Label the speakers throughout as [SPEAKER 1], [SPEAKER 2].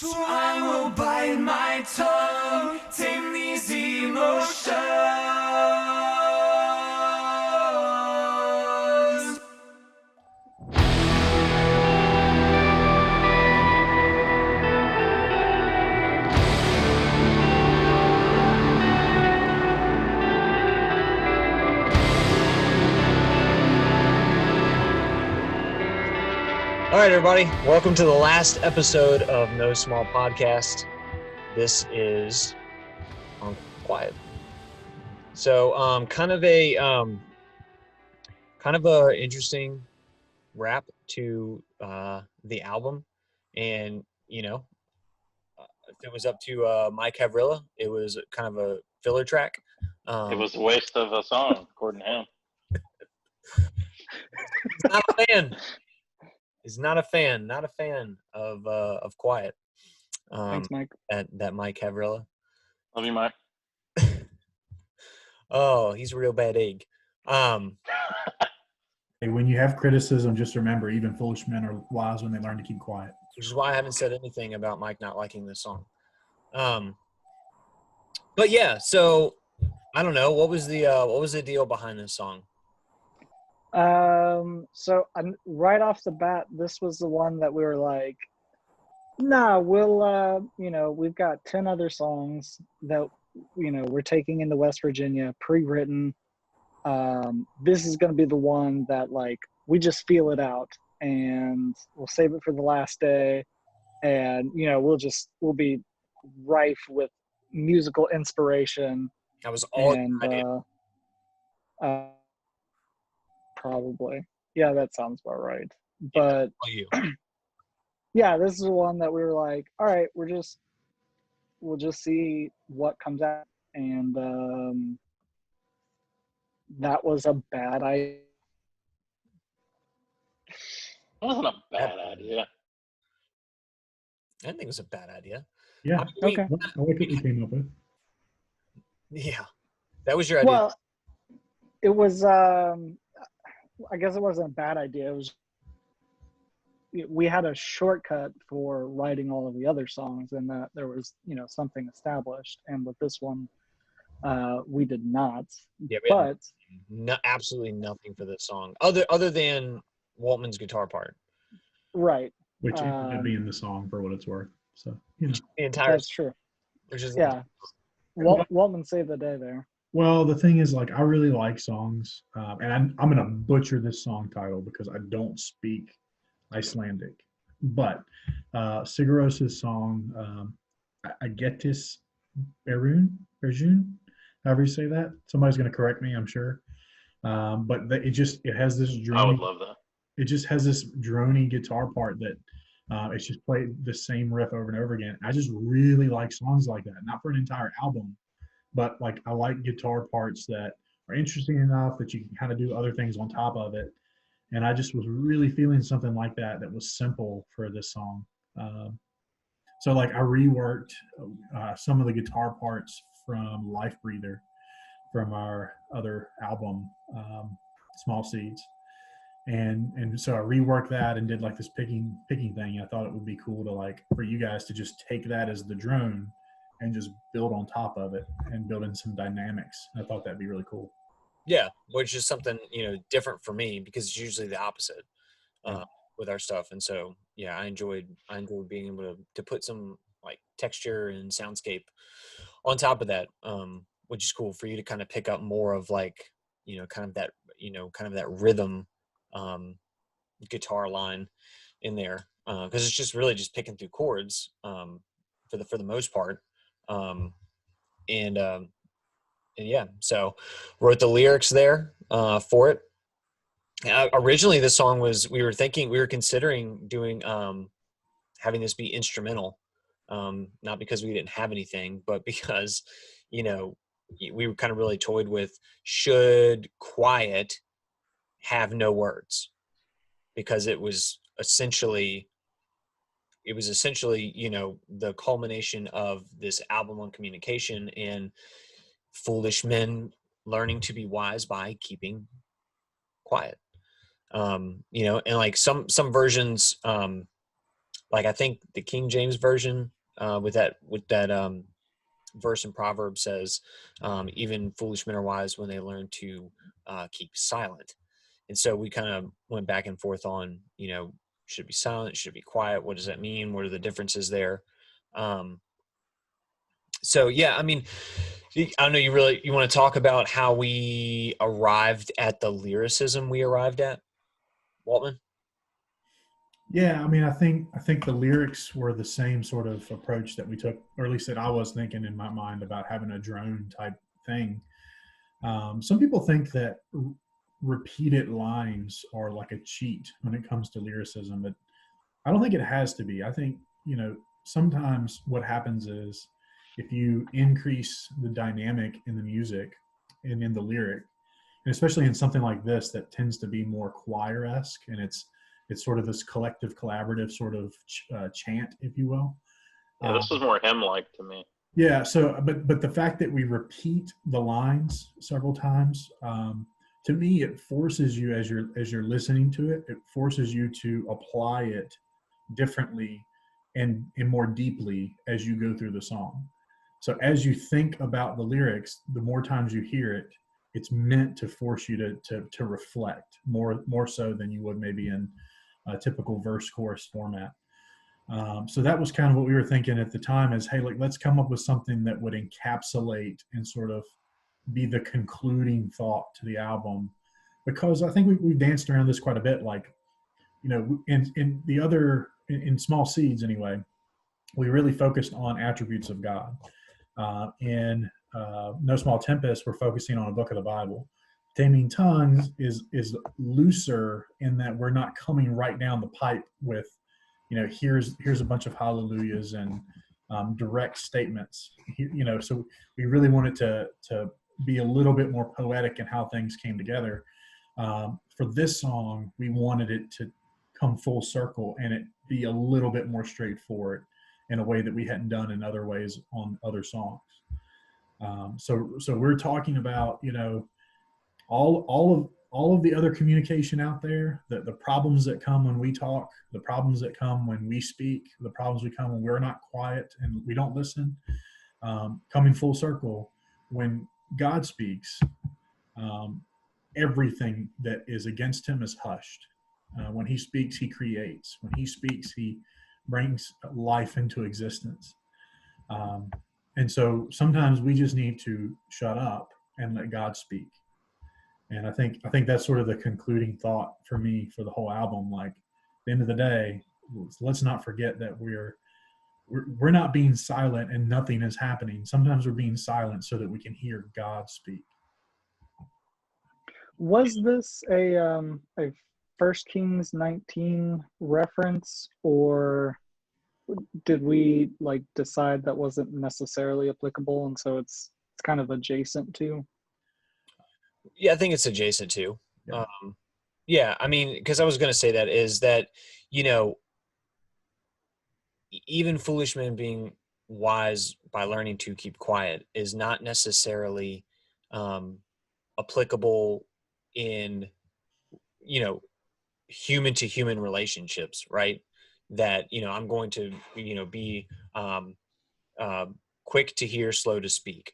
[SPEAKER 1] So I will bite my tongue, tame these emotions.
[SPEAKER 2] All right, everybody. Welcome to the last episode of No Small Podcast. This is on Quiet. So, kind of a interesting wrap to the album, and if it was up to Mike Havrilla, it was kind of a filler track.
[SPEAKER 3] It was a waste of a song, according to him.
[SPEAKER 2] He's not a fan. He's not a fan. Not a fan of Quiet.
[SPEAKER 4] Thanks, Mike.
[SPEAKER 2] That Mike Havrilla.
[SPEAKER 3] Love you, Mike.
[SPEAKER 2] Oh, he's a real bad egg.
[SPEAKER 5] Hey, when you have criticism, just remember, even foolish men are wise when they learn to keep quiet.
[SPEAKER 2] Which is why I haven't said anything about Mike not liking this song. But yeah, so I don't know. What was the deal behind this song?
[SPEAKER 4] So right off the bat, this was the one that we were like, nah, we'll, we've got 10 other songs that, we're taking into West Virginia, pre-written. This is going to be the one that, like, we just feel it out, and we'll save it for the last day. And, we'll be rife with musical inspiration.
[SPEAKER 2] That was all
[SPEAKER 4] And,
[SPEAKER 2] I did.
[SPEAKER 4] Probably. Yeah, that sounds about right. But
[SPEAKER 2] All you.
[SPEAKER 4] yeah, this is the one that we were like, all right, we'll just see what comes out. And that was a bad idea.
[SPEAKER 3] It wasn't a bad idea.
[SPEAKER 2] I didn't think it was a bad idea.
[SPEAKER 5] Yeah,
[SPEAKER 2] I mean,
[SPEAKER 4] Okay.
[SPEAKER 5] I like what you came up with.
[SPEAKER 2] Yeah. That was your idea.
[SPEAKER 4] Well, it was I guess it wasn't a bad idea. It was, we had a shortcut for writing all of the other songs, and that there was, something established. And with this one, we did not.
[SPEAKER 2] Yeah, we had
[SPEAKER 4] But
[SPEAKER 2] absolutely nothing for this song other than Waltman's guitar part.
[SPEAKER 4] right,
[SPEAKER 5] Which ended up being the song for what it's worth. So,
[SPEAKER 2] The entire,
[SPEAKER 4] that's true.
[SPEAKER 2] which is
[SPEAKER 4] Yeah, Waltman saved the day there.
[SPEAKER 5] Well, the thing is, like, I really like songs, and I'm going to butcher this song title because I don't speak Icelandic. But Sigurðs's song, Agetis Berjun, however you say that. Somebody's going to correct me, I'm sure. But it has this drony.
[SPEAKER 3] I would love that.
[SPEAKER 5] It just has this drony guitar part that it's just played the same riff over and over again. I just really like songs like that, not for an entire album, but like I like guitar parts that are interesting enough that you can kind of do other things on top of it. And I just was really feeling something like that was simple for this song. So like I reworked some of the guitar parts from Life Breather from our other album, Small Seeds. And so I reworked that and did like this picking thing. I thought it would be cool to, like, for you guys to just take that as the drone and just build on top of it and build in some dynamics. I thought that'd be really cool.
[SPEAKER 2] Yeah, which is something, different for me because it's usually the opposite with our stuff. And so, yeah, I enjoyed being able to put some like texture and soundscape on top of that, which is cool for you to kind of pick up more of like, kind of that rhythm guitar line in there. Cause it's just really just picking through chords for the most part. And yeah, so wrote the lyrics there for it. Originally, this song we were considering doing having this be instrumental, not because we didn't have anything, but because we were kind of really toyed with, should Quiet have no words, because it was essentially the culmination of this album on communication and foolish men learning to be wise by keeping quiet. And like some versions like I think the King James version with that verse in Proverbs says, even foolish men are wise when they learn to keep silent. And so we kind of went back and forth on, should it be silent? Should it be quiet? What does that mean? What are the differences there? So yeah, I mean, I don't know. You want to talk about how we arrived at the lyricism we arrived at, Waltman?
[SPEAKER 5] Yeah, I mean, I think the lyrics were the same sort of approach that we took, or at least that I was thinking in my mind about having a drone type thing. Some people think that repeated lines are like a cheat when it comes to lyricism, but I don't think it has to be. I think, sometimes what happens is if you increase the dynamic in the music and in the lyric, and especially in something like this that tends to be more choir-esque, and it's sort of this collective, collaborative sort of chant, if you will.
[SPEAKER 3] Yeah, this is more hymn-like to me.
[SPEAKER 5] Yeah. So, but the fact that we repeat the lines several times, to me, it forces you as you're listening to it, it forces you to apply it differently and more deeply as you go through the song. So as you think about the lyrics, the more times you hear it, it's meant to force you to reflect more so than you would maybe in a typical verse chorus format. So that was kind of what we were thinking at the time is, hey, like, let's come up with something that would encapsulate and sort of be the concluding thought to the album. Because I think we danced around this quite a bit, like, in the other, in Small Seeds anyway, we really focused on attributes of God. In No Small Tempest, we're focusing on a book of the Bible. Taming Tongues is looser in that we're not coming right down the pipe with, here's a bunch of hallelujahs and direct statements. So we really wanted to be a little bit more poetic in how things came together. For this song, we wanted it to come full circle and it be a little bit more straightforward in a way that we hadn't done in other ways on other songs. So we're talking about, all of the other communication out there, the problems that come when we talk, the problems that come when we speak, the problems that come when we're not quiet and we don't listen, coming full circle when God speaks. Everything that is against him is hushed. When he speaks, he creates. When he speaks, he brings life into existence. And so sometimes we just need to shut up and let God speak. And I think that's sort of the concluding thought for me for the whole album. Like, at the end of the day, let's not forget that we're not being silent and nothing is happening. Sometimes we're being silent so that we can hear God speak.
[SPEAKER 4] Was this a First Kings 19 reference, or did we like decide that wasn't necessarily applicable, and so it's kind of adjacent to?
[SPEAKER 2] Yeah, I think it's adjacent to.
[SPEAKER 5] Yeah.
[SPEAKER 2] Yeah, I mean, because I was going to say that is that, even foolish men being wise by learning to keep quiet is not necessarily applicable in, human to human relationships, right? That, I'm going to, be quick to hear, slow to speak.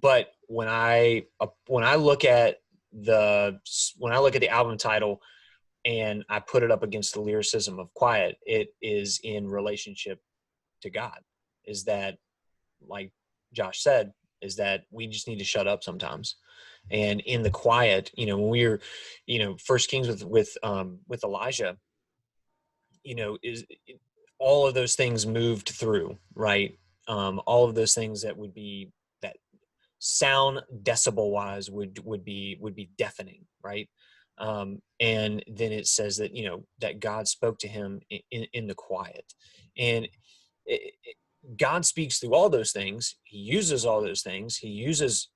[SPEAKER 2] But when I look at the album title and I put it up against the lyricism of quiet, it is in relationship to God. Is that, like Josh said, is that we just need to shut up sometimes. And in the quiet, when we're, First Kings with Elijah, is all of those things moved through, right? All of those things that would be that sound decibel wise would be deafening, right? And then it says that, that God spoke to him in the quiet, and God speaks through all those things. He uses all those things. He uses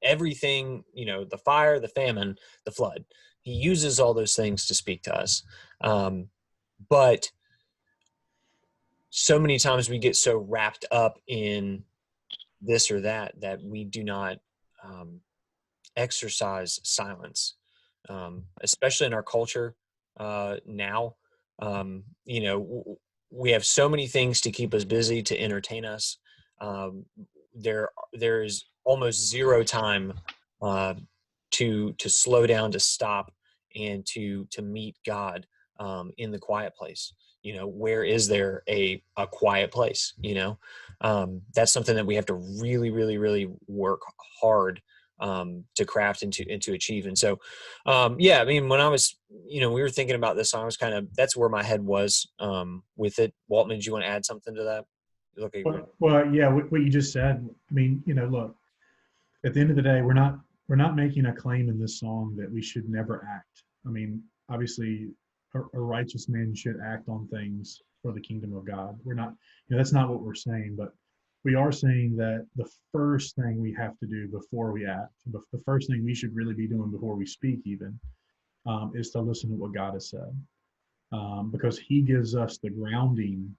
[SPEAKER 2] everything, the fire, the famine, the flood. He uses all those things to speak to us. But so many times we get so wrapped up in this or that we do not exercise silence, especially in our culture now. we have so many things to keep us busy, to entertain us. There's almost zero time to slow down, to stop, and to meet God in the quiet place. Where is there a quiet place? That's something that we have to really, really, really work hard to craft and to achieve. And so, yeah, I mean, when I was, we were thinking about this song, I was that's where my head was with it. Waltman, did you want to add something to that? You look like
[SPEAKER 5] Well, yeah, what you just said. I mean, look, at the end of the day, we're not making a claim in this song that we should never act. I mean, obviously, a righteous man should act on things for the kingdom of God. We're not, that's not what we're saying, but we are saying that the first thing we have to do before we act, the first thing we should really be doing before we speak, even, is to listen to what God has said, because He gives us the grounding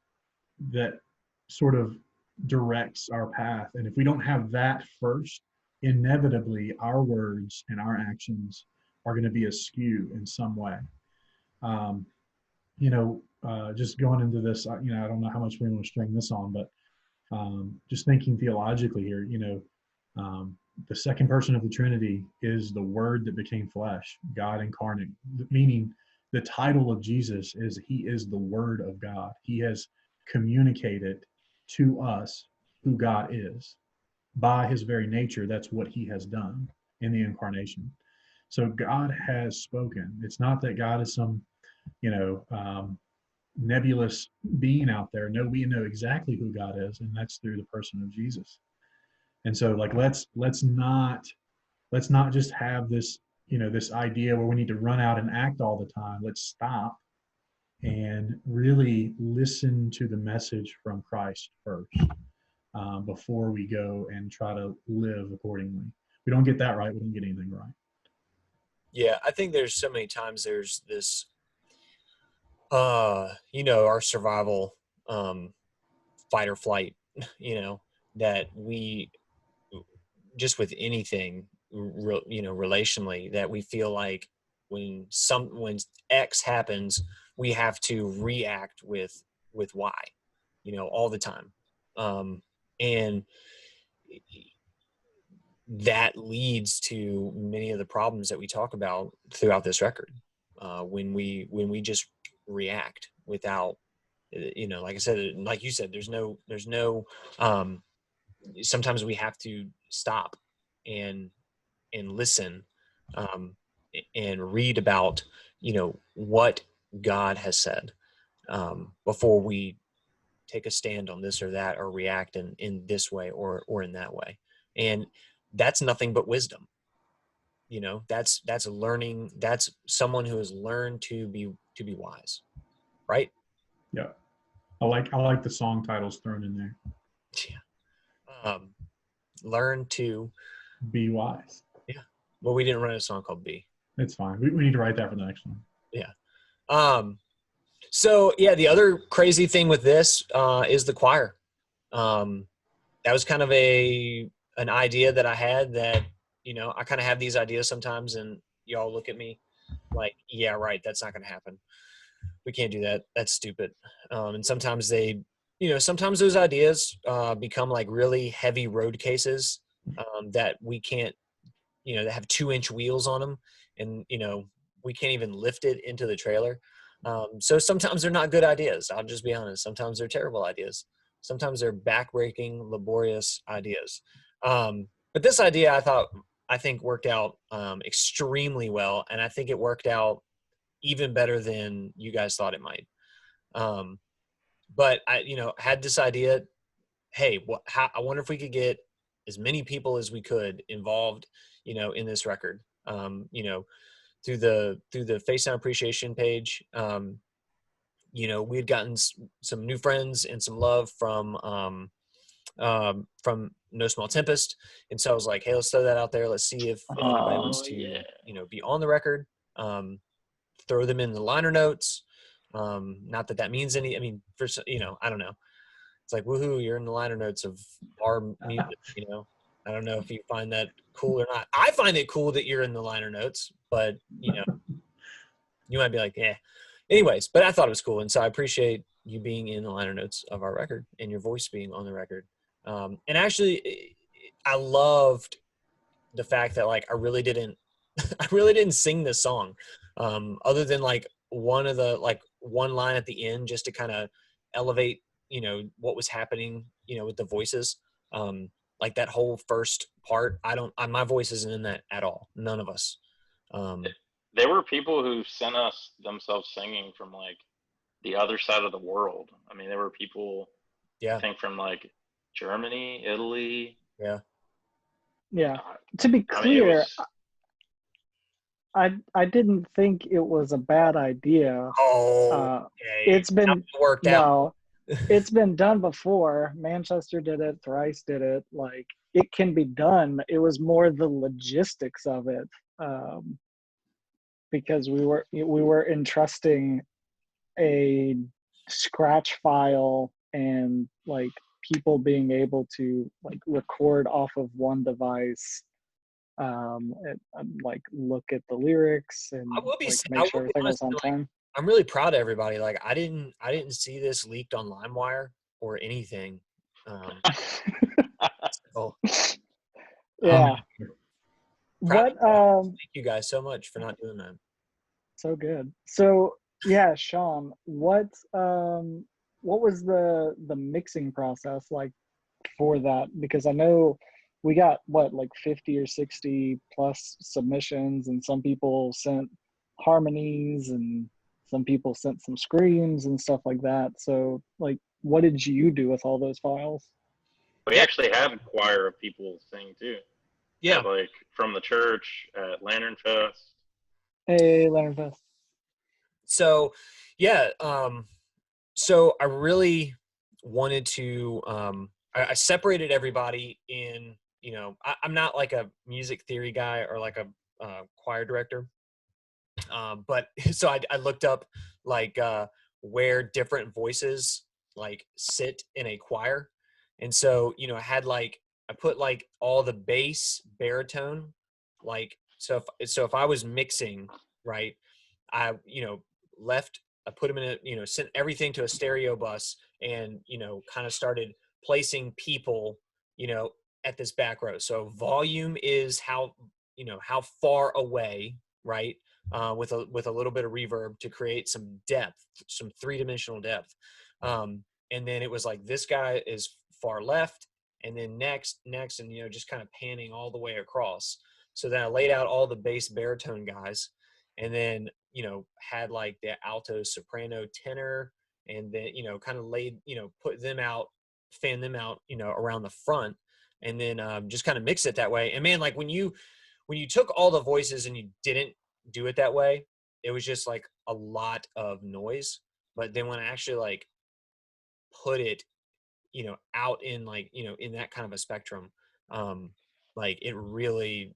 [SPEAKER 5] that sort of directs our path. And if we don't have that first, inevitably our words and our actions are going to be askew in some way. Um, just going into this, I don't know how much we want to string this on, but just thinking theologically here, the second person of the Trinity is the Word that became flesh, God incarnate, meaning the title of Jesus is He is the Word of God. He has communicated to us who God is. By His very nature, that's what He has done in the incarnation. So God has spoken. It's not that God is some, nebulous being out there. No, we know exactly who God is, and that's through the person of Jesus. And so, like, let's not just have this, this idea where we need to run out and act all the time. Let's stop and really listen to the message from Christ first, before we go and try to live accordingly. If we don't get that right, we don't get anything right.
[SPEAKER 2] Yeah, I think there's so many times there's this, our survival, fight or flight, that we just with anything, relationally, that we feel like when X happens, we have to react with Y, all the time, and that leads to many of the problems that we talk about throughout this record. When we just react without, like I said, like you said, there's no. Sometimes we have to stop and listen, and read about, what God has said, before we take a stand on this or that, or react in this way or in that way. And that's nothing but wisdom. That's learning. That's someone who has learned to be wise, right?
[SPEAKER 5] Yeah, I like the song titles thrown in there.
[SPEAKER 2] Yeah. Learn to
[SPEAKER 5] be wise.
[SPEAKER 2] Yeah. Well, we didn't write a song called B.
[SPEAKER 5] It's fine. We need to write that for the next one.
[SPEAKER 2] Yeah. So yeah, the other crazy thing with this is the choir. That was kind of an idea that I had that, I kind of have these ideas sometimes, and y'all look at me like, yeah, right, that's not going to happen. We can't do that. That's stupid. And sometimes sometimes those ideas become like really heavy road cases that we can't, that have 2-inch wheels on them, and, we can't even lift it into the trailer. So sometimes they're not good ideas. I'll just be honest. Sometimes they're terrible ideas. Sometimes they're backbreaking, laborious ideas. But this idea, I think worked out extremely well. And I think it worked out even better than you guys thought it might. But I, had this idea, hey, I wonder if we could get as many people as we could involved, in this record, through the Face Sound Appreciation page. We had gotten some new friends and some love from No Small Tempest. And so I was like, hey, let's throw that out there. Let's see if anybody wants to, be on the record. Throw them in the liner notes. Not that means any, I mean, for, I don't know. It's like, woohoo, you're in the liner notes of our music, I don't know if you find that cool or not. I find it cool that you're in the liner notes, but, you might be like, yeah. Anyways, but I thought it was cool. And so I appreciate, you being in the liner notes of our record and your voice being on the record. And actually, I loved the fact that like I really didn't sing this song, other than like one line at the end just to kind of elevate, what was happening, with the voices. Like that whole first part, my voice isn't in that at all. None of us.
[SPEAKER 3] There were people who sent us themselves singing from like the other side of the world. I mean, there were people,
[SPEAKER 2] Yeah.
[SPEAKER 3] I think, from like Germany, Italy.
[SPEAKER 2] Yeah.
[SPEAKER 4] Yeah. To be
[SPEAKER 3] I mean, it
[SPEAKER 4] clear,
[SPEAKER 3] was,
[SPEAKER 4] I didn't think it was a bad idea.
[SPEAKER 2] Oh, okay.
[SPEAKER 4] It's been
[SPEAKER 2] That worked out.
[SPEAKER 4] no, it's been done before. Manchester did it, Thrice did it. Like it can be done. It was more the logistics of it, because we were entrusting a scratch file and like people being able to like record off of one device, and like look at the lyrics and
[SPEAKER 2] I will be
[SPEAKER 4] like
[SPEAKER 2] I
[SPEAKER 4] make
[SPEAKER 2] will
[SPEAKER 4] sure
[SPEAKER 2] be
[SPEAKER 4] everything was
[SPEAKER 2] honest,
[SPEAKER 4] on
[SPEAKER 2] like,
[SPEAKER 4] time.
[SPEAKER 2] I'm really proud of everybody. Like I didn't see this leaked on LimeWire or anything. So
[SPEAKER 4] Yeah.
[SPEAKER 2] proud of
[SPEAKER 4] What
[SPEAKER 2] you guys. Thank you guys so much for not doing that.
[SPEAKER 4] So good. So yeah, Sean, what was the mixing process like for that? Because I know we got what, like 50 or 60 plus submissions, and some people sent harmonies and some people sent some screams and stuff like that. So like what did you do with all those files?
[SPEAKER 3] we
[SPEAKER 2] Yeah.
[SPEAKER 3] actually had a choir of people sing too.
[SPEAKER 2] Yeah.
[SPEAKER 3] At, like from the church at Lantern Fest.
[SPEAKER 4] Hey, Leonard Fest.
[SPEAKER 2] So yeah, so I really wanted to I separated everybody in, I'm not like a music theory guy or like a choir director. But so I looked up like where different voices like sit in a choir. And so, I put like all the bass, baritone, like, so if I was mixing, right, I, I put them in sent everything to a stereo bus and, kind of started placing people, at this back row. So volume is how far away, right? With a little bit of reverb to create some depth, some three-dimensional depth. And then it was like this guy is far left, and then next, and just kind of panning all the way across. So then I laid out all the bass baritone guys, and then had like the alto, soprano, tenor, and then kind of laid put them out, fan them out around the front, and then just kind of mix it that way. And man, like when you took all the voices and you didn't do it that way, it was just like a lot of noise. But then when I actually like put it out in like in that kind of a spectrum, like it really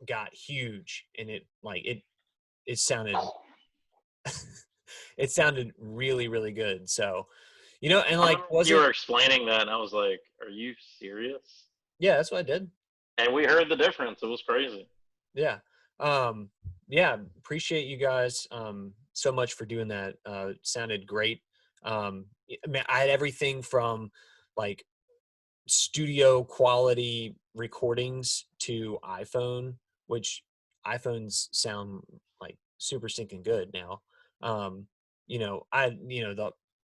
[SPEAKER 2] got huge, and it sounded it sounded really, really good. So and like
[SPEAKER 3] You were explaining that and I was like, are you serious?
[SPEAKER 2] Yeah, that's what I did.
[SPEAKER 3] And we heard the difference. It was crazy.
[SPEAKER 2] Yeah. Yeah, appreciate you guys so much for doing that. It sounded great. I mean, I had everything from like studio quality recordings to iPhone, which iPhones sound like super stinking good now. The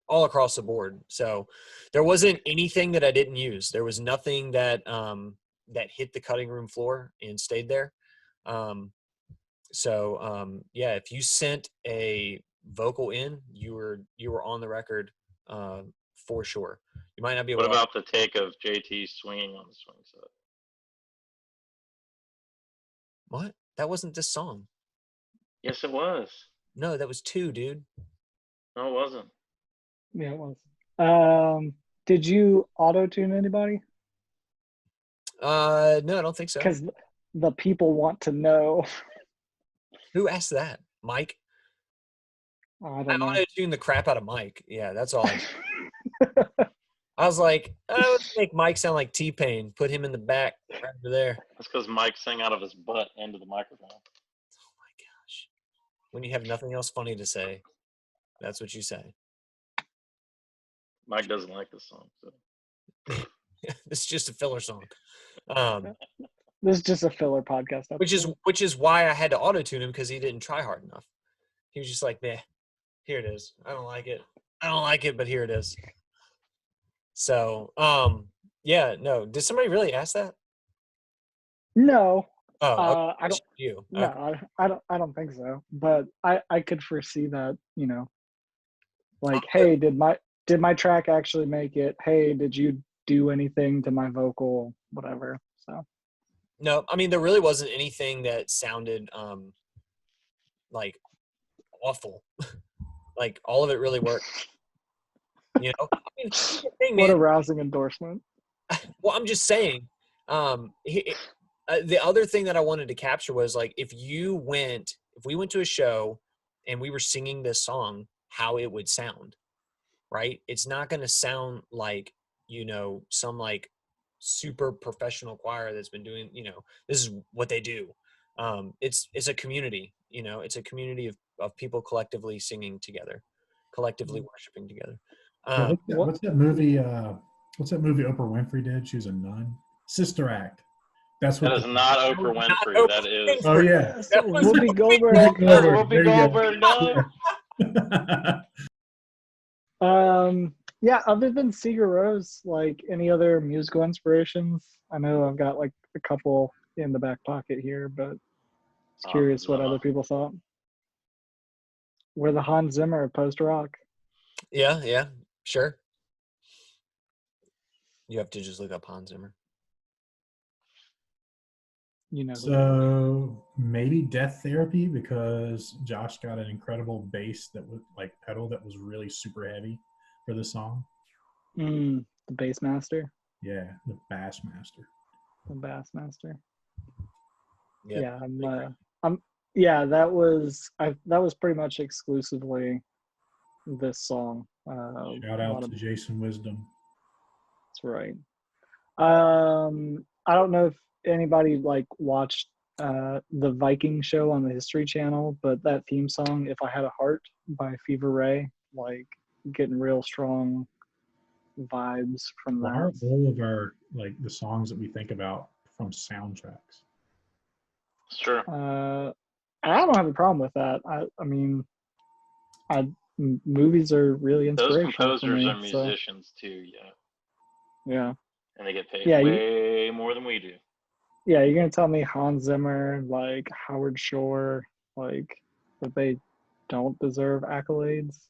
[SPEAKER 2] all across the board. So there wasn't anything that I didn't use. There was nothing that that hit the cutting room floor and stayed there. Yeah, if you sent a vocal in, you were on the record for sure. You might not be able
[SPEAKER 3] What
[SPEAKER 2] to.
[SPEAKER 3] about the take of JT swinging on the swing set?
[SPEAKER 2] What? That wasn't this song.
[SPEAKER 3] Yes, it was.
[SPEAKER 2] No, that was 2, dude.
[SPEAKER 3] No, it wasn't.
[SPEAKER 4] Yeah, it was. Did you auto tune anybody?
[SPEAKER 2] No, I don't think so.
[SPEAKER 4] Because the people want to know.
[SPEAKER 2] Who asked that? Mike?
[SPEAKER 4] I
[SPEAKER 2] I
[SPEAKER 4] don't know.
[SPEAKER 2] wanted to tune the crap out of Mike. Yeah, that's all. I was like, let's make Mike sound like T-Pain. Put him in the back right over there.
[SPEAKER 3] That's because Mike sang out of his butt into the microphone.
[SPEAKER 2] Oh my gosh. When you have nothing else funny to say, that's what you say.
[SPEAKER 3] Mike doesn't like this song. So.
[SPEAKER 2] This is just a filler song. Um,
[SPEAKER 4] This is just a filler podcast episode.
[SPEAKER 2] which is why I had to auto tune him, because he didn't try hard enough. He was just like, "Meh, here it is. I don't like it. I don't like it, but here it is." So, yeah, no. Did somebody really ask that?
[SPEAKER 4] No,
[SPEAKER 2] Oh, okay,
[SPEAKER 4] I don't.
[SPEAKER 2] you.
[SPEAKER 4] No,
[SPEAKER 2] Okay.
[SPEAKER 4] I don't think so. But I could foresee that, like,
[SPEAKER 2] Oh,
[SPEAKER 4] hey, did my track actually make it? Hey, did you do anything to my vocal? Whatever. So
[SPEAKER 2] no, I mean, there really wasn't anything that sounded like awful. Like, all of it really worked. I mean, here's the thing,
[SPEAKER 4] what a
[SPEAKER 2] man.
[SPEAKER 4] rousing endorsement.
[SPEAKER 2] Well, I'm just saying. The other thing that I wanted to capture was, like, if we went to a show and we were singing this song, how it would sound, right? It's not going to sound like, some like super professional choir that's been doing, this is what they do. It's a community, it's a community of people collectively singing together, collectively worshiping together.
[SPEAKER 5] Yeah,
[SPEAKER 4] What?
[SPEAKER 5] what's that movie? What's that movie Oprah Winfrey did? She was a nun. Sister Act. That's what.
[SPEAKER 3] That is not Oprah
[SPEAKER 2] Not
[SPEAKER 3] Winfrey.
[SPEAKER 2] Oprah
[SPEAKER 3] That is.
[SPEAKER 5] Oh yeah.
[SPEAKER 4] Yes,
[SPEAKER 2] That was
[SPEAKER 4] Whoopi
[SPEAKER 2] Whoopi
[SPEAKER 4] Goldberg.
[SPEAKER 3] That's
[SPEAKER 5] Goldberg.
[SPEAKER 3] Whoopi
[SPEAKER 5] There you go.
[SPEAKER 3] Goldberg, dog.
[SPEAKER 4] Yeah, other than Sigur Rós, like, any other musical inspirations? I know I've got like a couple in the back pocket here, but just curious what
[SPEAKER 3] Zimmer.
[SPEAKER 4] other people thought. We're the Hans Zimmer of post rock.
[SPEAKER 2] Yeah, sure. You have to just look up Hans Zimmer.
[SPEAKER 4] Who it is.
[SPEAKER 5] So maybe Death Therapy, because Josh got an incredible bass that was like pedal that was really super heavy for the song.
[SPEAKER 4] The bass master,
[SPEAKER 5] Yeah, the Bassmaster.
[SPEAKER 4] the bass master.
[SPEAKER 2] Yep.
[SPEAKER 4] Yeah, yeah, that was pretty much exclusively this song.
[SPEAKER 5] Shout out to Jason Wisdom.
[SPEAKER 4] That's right. I don't know if anybody like watched the Viking show on the History Channel, but that theme song, "If I Had a Heart" by Fever Ray, like, getting real strong vibes from
[SPEAKER 5] Why are
[SPEAKER 4] that.
[SPEAKER 5] all of our the songs that we think about from soundtracks?
[SPEAKER 3] Sure.
[SPEAKER 4] I don't have a problem with that. I mean, movies are really
[SPEAKER 3] Those
[SPEAKER 4] inspirational for
[SPEAKER 3] composers
[SPEAKER 4] me.
[SPEAKER 3] are musicians too, yeah.
[SPEAKER 4] Yeah.
[SPEAKER 3] And they get paid
[SPEAKER 4] Yeah,
[SPEAKER 3] way more than we do.
[SPEAKER 4] Yeah, you're gonna tell me Hans Zimmer, like Howard Shore, like, that they don't deserve accolades?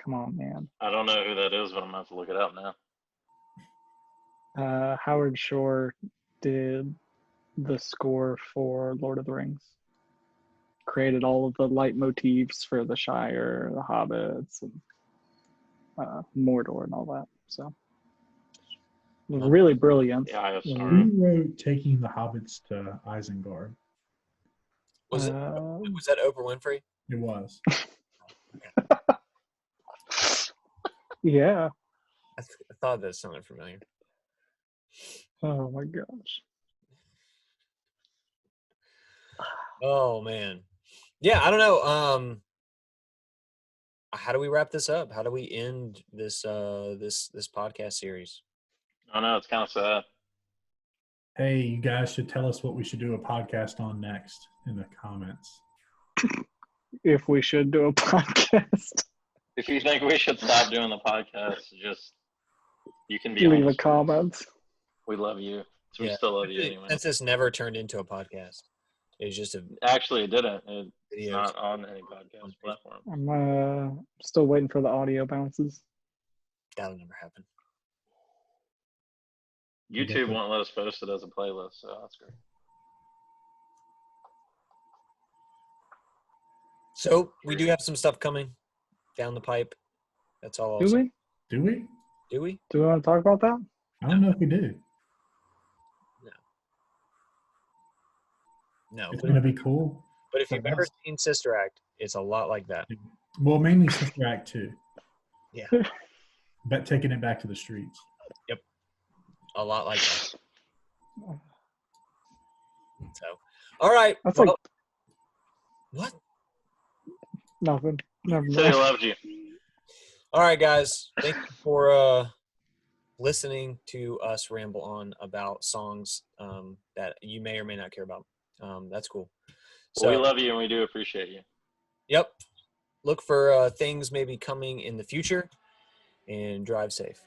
[SPEAKER 4] Come on, man.
[SPEAKER 3] I don't know who that is, but I'm gonna have to look it up now.
[SPEAKER 4] Howard Shore did the score for Lord of the Rings. Created all of the leitmotifs for the Shire, the Hobbits, and Mordor, and all that. So, really brilliant.
[SPEAKER 3] Yeah, I
[SPEAKER 5] Who
[SPEAKER 3] sorry.
[SPEAKER 5] wrote Taking the Hobbits to Isengard?
[SPEAKER 2] Was that Oprah Winfrey?
[SPEAKER 5] It was.
[SPEAKER 4] Yeah.
[SPEAKER 2] I thought that sounded familiar.
[SPEAKER 4] Oh my gosh.
[SPEAKER 2] Oh man. Yeah, I don't know. How do we wrap this up? How do we end this this podcast series?
[SPEAKER 3] I know, it's kind of sad.
[SPEAKER 5] Hey, you guys should tell us what we should do a podcast on next in the comments.
[SPEAKER 4] If we should do a podcast,
[SPEAKER 3] If you think we should stop doing the podcast, just you can be
[SPEAKER 4] leave a
[SPEAKER 3] honest with us.
[SPEAKER 4] comment.
[SPEAKER 3] We love you. So we
[SPEAKER 2] Yeah.
[SPEAKER 3] still love you anyway.
[SPEAKER 2] Since this never turned into a podcast, it was just a
[SPEAKER 3] Actually, it didn't. It's
[SPEAKER 2] video.
[SPEAKER 3] not on any podcast platform.
[SPEAKER 4] I'm still waiting for the audio bounces.
[SPEAKER 2] That'll never happen.
[SPEAKER 3] YouTube won't let us post it as a playlist, so that's great.
[SPEAKER 2] So we do have some stuff coming down the pipe. That's all.
[SPEAKER 4] Do we?
[SPEAKER 5] Do we?
[SPEAKER 2] Do we?
[SPEAKER 4] Do we want to talk about that?
[SPEAKER 5] I don't know if we do.
[SPEAKER 2] No.
[SPEAKER 5] It's going to be cool.
[SPEAKER 2] But if you've ever seen Sister Act, it's a lot like that.
[SPEAKER 5] Well, mainly Sister Act 2.
[SPEAKER 2] Yeah.
[SPEAKER 5] But taking it back to the streets.
[SPEAKER 2] A lot like that. So, all right.
[SPEAKER 4] That's
[SPEAKER 2] well,
[SPEAKER 4] like
[SPEAKER 2] what?
[SPEAKER 4] nothing. Never
[SPEAKER 3] He said he
[SPEAKER 4] mind.
[SPEAKER 3] loved you.
[SPEAKER 2] All right, guys. Thank you for listening to us ramble on about songs that you may or may not care about. That's cool.
[SPEAKER 3] Well, we
[SPEAKER 2] So,
[SPEAKER 3] love you and we do appreciate you.
[SPEAKER 2] yep. Look for things maybe coming in the future, and drive safe.